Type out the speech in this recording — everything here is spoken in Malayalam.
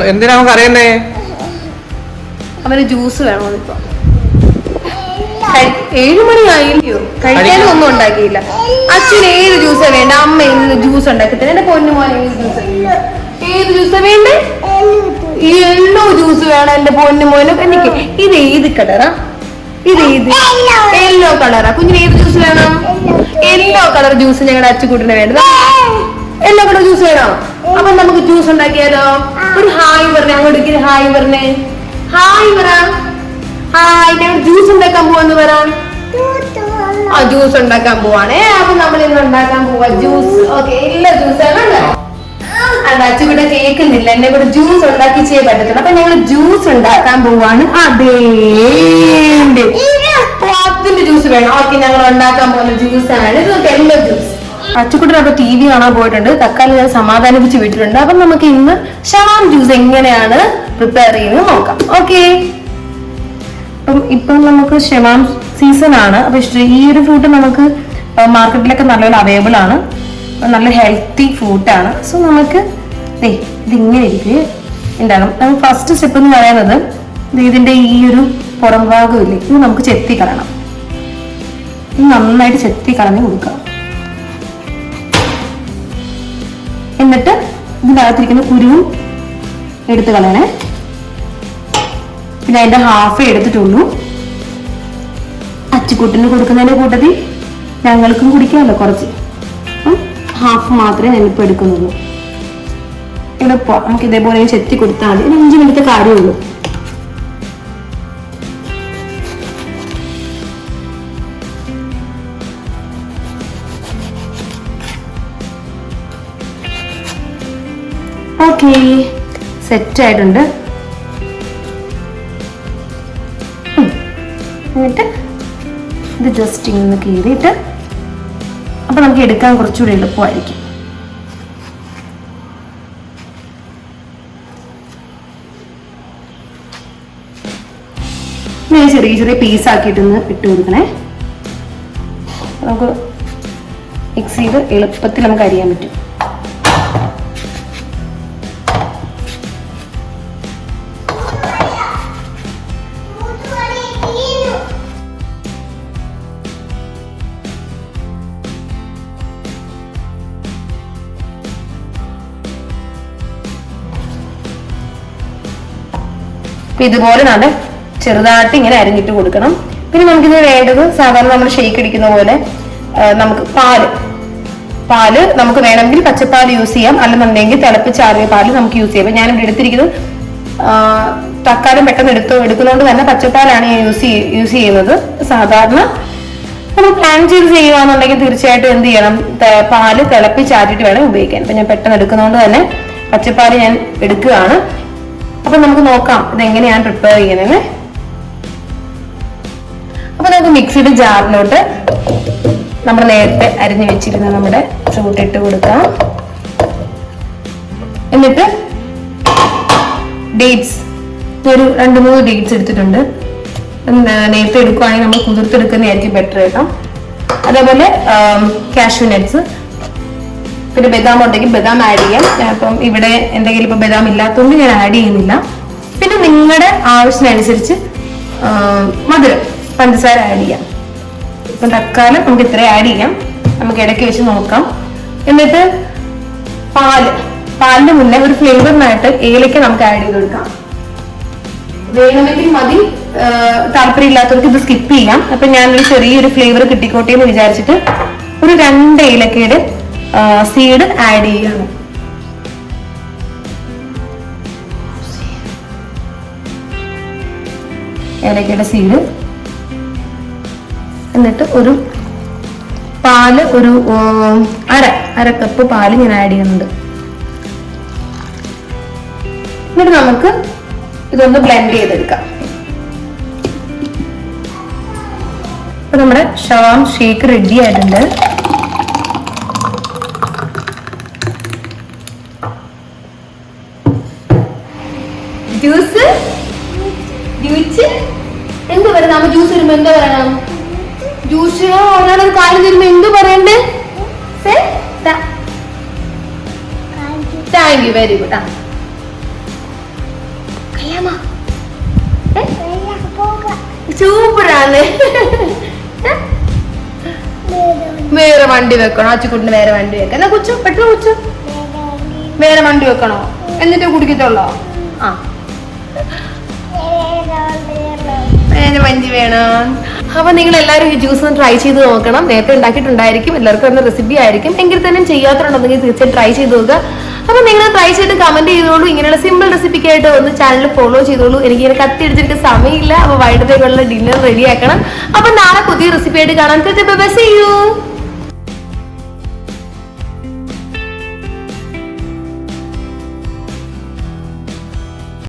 എന്തിനാ നമുക്ക് അറിയണ്ടേ? അവന് ജ്യൂസ് വേണോ ഇപ്പൊ? 7 മണി ആയില്ലയോ? കഴിക്കാനും ഒന്നും ഉണ്ടാക്കിയില്ല. അച്ഛന് ഏത് ജ്യൂസാ വേണ്ട? അമ്മ ഇന്ന് ജ്യൂസ് ഉണ്ടാക്കി തരാം. എന്റെ പൊന്നു മോനെ ഏത് ജ്യൂസാ വേണ്ടേ? യെല്ലോ ജ്യൂസ് വേണം എന്റെ പൊന്നു മോനും. എനിക്ക് ഇത് ഏത് കളറാ? ഇത് ഏത്? യെല്ലോ കളറാ. കുഞ്ഞിന് ഏത് ജ്യൂസ് വേണം? യെല്ലോ കളർ ജ്യൂസ് ഞങ്ങളുടെ അച്ചുകൂട്ടിന് വേണ്ടത്. യെല്ലോ കളർ ജ്യൂസ് വേണോ? അപ്പൊ നമുക്ക് ജ്യൂസ് ഉണ്ടാക്കിയാലോ? ഒരു ഹായ് പറഞ്ഞേ, അങ്ങോട്ടേക്ക് ഹായ് പറഞ്ഞേ. ഹായ് പറ. ഹായ്, ഞങ്ങൾ ജ്യൂസ് ഉണ്ടാക്കാൻ പോവാന്ന് പറ. ആ ജ്യൂസ് ഉണ്ടാക്കാൻ പോവാണേ. അപ്പൊ നമ്മൾ ഇന്ന് ഉണ്ടാക്കാൻ പോവാ ജ്യൂസ്. ഓക്കെ, എല്ലാ ജ്യൂസാണ്. അച്ചുകൂടെ കേൾക്കുന്നില്ല, എന്നെ കൂടെ ജ്യൂസ് ഉണ്ടാക്കിച്ചേ പറ്റത്തുള്ളൂ. അപ്പൊ ഞങ്ങൾ ജ്യൂസ് ഉണ്ടാക്കാൻ പോവാണ്. അതേ അതിന്റെ ജ്യൂസ് വേണം. ഓക്കെ, ഞങ്ങൾ ഉണ്ടാക്കാൻ പോകുന്ന ജ്യൂസാണ് ഇത്. Yellow juice. അച്ചുക്കുട്ടൻ അപ്പൊ TV കാണാൻ പോയിട്ടുണ്ട്. തക്കാലം ഞാൻ സമാധാനിപ്പിച്ച് വിട്ടിട്ടുണ്ട്. അപ്പൊ നമുക്ക് ഇന്ന് ഷവാം ജ്യൂസ് എങ്ങനെയാണ് പ്രിപ്പയർ ചെയ്യുന്നത് നോക്കാം. ഓക്കെ, ഇപ്പം നമുക്ക് ഷവാം സീസൺ ആണ്. അപ്പൊ ഈ ഒരു ഫ്രൂട്ട് നമുക്ക് മാർക്കറ്റിലൊക്കെ നല്ലപോലെ അവൈലബിൾ ആണ്. നല്ല ഹെൽത്തി ഫ്രൂട്ടാണ്. സോ നമുക്ക് ഇതിങ്ങനെ ഇരിക്കും ഉണ്ടാകും. നമുക്ക് ഫസ്റ്റ് സ്റ്റെപ്പ് എന്ന് പറയുന്നത് ഇതിന്റെ ഈ ഒരു പുറം ഭാഗമില്ലേ, ഇത് നമുക്ക് ചെത്തി കളയണം. ഇത് നന്നായിട്ട് ചെത്തി കളഞ്ഞ് കൊടുക്കാം. എന്നിട്ട് ഇതിനകത്തിരിക്കുന്ന കുരുവും എടുത്ത് കളയണേ. പിന്നെ അതിന്റെ ഹാഫേ എടുത്തിട്ടുള്ളൂ. അച്ചുകൂട്ടിന് കൊടുക്കുന്നതിന്റെ കൂട്ടത്തിൽ ഞങ്ങൾക്കും കുടിക്കാമല്ലോ കുറച്ച്. ഹാഫ് മാത്രമേ ഞാനിപ്പോ എടുക്കുന്നുള്ളൂ. എളുപ്പം നമുക്ക് ഇതേപോലെ ചെത്തി കൊടുത്താൽ മതി. 5 മിനിറ്റ് കാര്യമുള്ളൂ. ഓക്കെ, സെറ്റ് ആയിട്ടുണ്ട്. എന്നിട്ട് ഇത് ജസ്റ്റ് ഇങ്ങനെ കീറിയിട്ട് അപ്പൊ നമുക്ക് എടുക്കാൻ കുറച്ചുകൂടി എളുപ്പമായിരിക്കും. ചെറിയ ചെറിയ പീസ് ആക്കിയിട്ടൊന്ന് ഇട്ട് കൊടുക്കണേ. നമുക്ക് മിക്സ് ചെയ്ത് എളുപ്പത്തിൽ നമുക്ക് അരിയാൻ പറ്റും. ഇതുപോലെ നല്ല ചെറുതായിട്ട് ഇങ്ങനെ അരിഞ്ഞിട്ട് കൊടുക്കണം. പിന്നെ നമുക്കിത് വേണ്ടത് സാധാരണ നമ്മൾ ഷേക്ക് അടിക്കുന്ന പോലെ നമുക്ക് പാല് നമുക്ക് വേണമെങ്കിൽ പച്ചപ്പാൽ യൂസ് ചെയ്യാം, അല്ലെന്നുണ്ടെങ്കിൽ തിളപ്പിച്ചാറിയ പാല് നമുക്ക് യൂസ് ചെയ്യാം. ഞാനിവിടെ എടുത്തിരിക്കുന്നത് തക്കാലം പെട്ടെന്ന് എടുക്കുന്നതുകൊണ്ട് തന്നെ പച്ചപ്പാലാണ് ഞാൻ യൂസ് ചെയ്യുന്നത്. സാധാരണ നമ്മൾ പ്ലാൻ ചെയ്ത് ചെയ്യുകയാണെന്നുണ്ടെങ്കിൽ തീർച്ചയായിട്ടും എന്ത് ചെയ്യണം, പാല് തിളപ്പിച്ചാറിയിട്ട് വേണം ഉപയോഗിക്കാൻ. അപ്പൊ ഞാൻ പെട്ടെന്ന് എടുക്കുന്നതുകൊണ്ട് തന്നെ പച്ചപ്പാല് ഞാൻ എടുക്കുകയാണ്. അപ്പൊ നമുക്ക് നോക്കാം ഇതെങ്ങനെയാണ് പ്രിപ്പയർ ചെയ്യുന്നത്. അപ്പൊ നമുക്ക് മിക്സിയുടെ ജാറിലോട്ട് നമ്മൾ നേരത്തെ അരിഞ്ഞു വെച്ചിരുന്ന നമ്മുടെ ഫ്രൂട്ട് ഇട്ട് കൊടുക്കാം. എന്നിട്ട് ഡേറ്റ്സ് ഒരു 2-3 ഡേറ്റ്സ് എടുത്തിട്ടുണ്ട്. നേരത്തെ എടുക്കുവാണെങ്കിൽ നമ്മൾ കുതിർത്തെടുക്കുന്നതായിരിക്കും ബെറ്റർ കേട്ടോ. അതേപോലെ കാഷ്യൂ നട്ട്സ്, പിന്നെ ബദാം ഉണ്ടെങ്കിൽ ബദാം ആഡ് ചെയ്യാം. അപ്പം ഇവിടെ എന്തെങ്കിലും ഇപ്പൊ ബദാം ഇല്ലാത്തതുകൊണ്ട് ഞാൻ ആഡ് ചെയ്യുന്നില്ല. പിന്നെ നിങ്ങളുടെ ആവശ്യത്തിനനുസരിച്ച് മധുരം, പഞ്ചസാര ആഡ് ചെയ്യാം. ഇപ്പം തക്കാലം നമുക്ക് ഇത്ര ആഡ് ചെയ്യാം. നമുക്ക് ഇടയ്ക്ക് വെച്ച് നോക്കാം. എന്നിട്ട് പാലിന് മുന്നേ ഒരു ഫ്ലേവറിനായിട്ട് ഏലക്ക നമുക്ക് ആഡ് ചെയ്ത് കൊടുക്കാം. വേണമെങ്കിൽ മതി, താല്പര്യം ഇല്ലാത്തവർക്ക് ഇത് സ്കിപ്പ് ചെയ്യാം. അപ്പൊ ഞാനൊരു ചെറിയൊരു ഫ്ലേവർ കിട്ടിക്കോട്ടെ എന്ന് വിചാരിച്ചിട്ട് ഒരു 2 ഏലക്കയുടെ സീഡ് ആഡ് ചെയ്യണം. ഏലക്കയുടെ സീഡ്. എന്നിട്ട് ഒരു പാല്, ഒരു അര കപ്പ് പാല് ഞാൻ ആഡ് ചെയ്യുന്നുണ്ട്. എന്നിട്ട് നമുക്ക് ഇതൊന്ന് ബ്ലെൻഡ് ചെയ്തെടുക്കാം. അപ്പൊ നമ്മുടെ ഷവാം ഷേക്ക് റെഡി ആയിട്ടുണ്ട്. ജ്യൂസ് എന്ത് പറയുന്നത്? നമ്മ ജ്യൂസ് വരുമ്പോ എന്താ പറയണം? ജ്യൂസ് ഒരാളൊരു കാര്യം തരുമ്പോ എന്ത് പറയണ്ടേ? Thank you, very good. സൂപ്പറാണ്. വേറെ വണ്ടി വെക്കണോ? അച്ചുക്കുട്ടിന് വേറെ വണ്ടി വെക്കാം. എന്നാ കൊച്ചു പെട്ടെന്ന് കൊച്ചു വേറെ വണ്ടി വെക്കണോ? എന്നിട്ട് കുടിക്കത്തുള്ളോ? ആ വേറെ വണ്ടി വേണം. അപ്പൊ നിങ്ങൾ എല്ലാവരും ഈ ജ്യൂസ് ഒന്ന് ട്രൈ ചെയ്ത് നോക്കണം. നേരത്തെ ഉണ്ടാക്കിയിട്ടുണ്ടായിരിക്കും, എല്ലാവർക്കും ഒന്ന് റെസിപ്പി ആയിരിക്കും. എങ്കിൽ തന്നെ ചെയ്യാത്തതുണ്ടെങ്കിൽ തീർച്ചയായും ട്രൈ ചെയ്ത് നോക്കുക. അപ്പൊ നിങ്ങൾ ട്രൈ ചെയ്ത് കമന്റ് ചെയ്തോളൂ. ഇങ്ങനെയുള്ള സിമ്പിൾ റെസിപ്പിക്കായിട്ട് ഒന്ന് ചാനൽ ഫോളോ ചെയ്തോളൂ. എനിക്ക് ഇങ്ങനെ കത്തിയടിച്ചിട്ട് സമയമില്ല. അപ്പൊ വൈകിട്ടത്തേക്കുള്ള ഡിന്നർ റെഡി ആക്കണം. അപ്പൊ നാളെ പുതിയ റെസിപ്പി ആയിട്ട് കാണാൻ.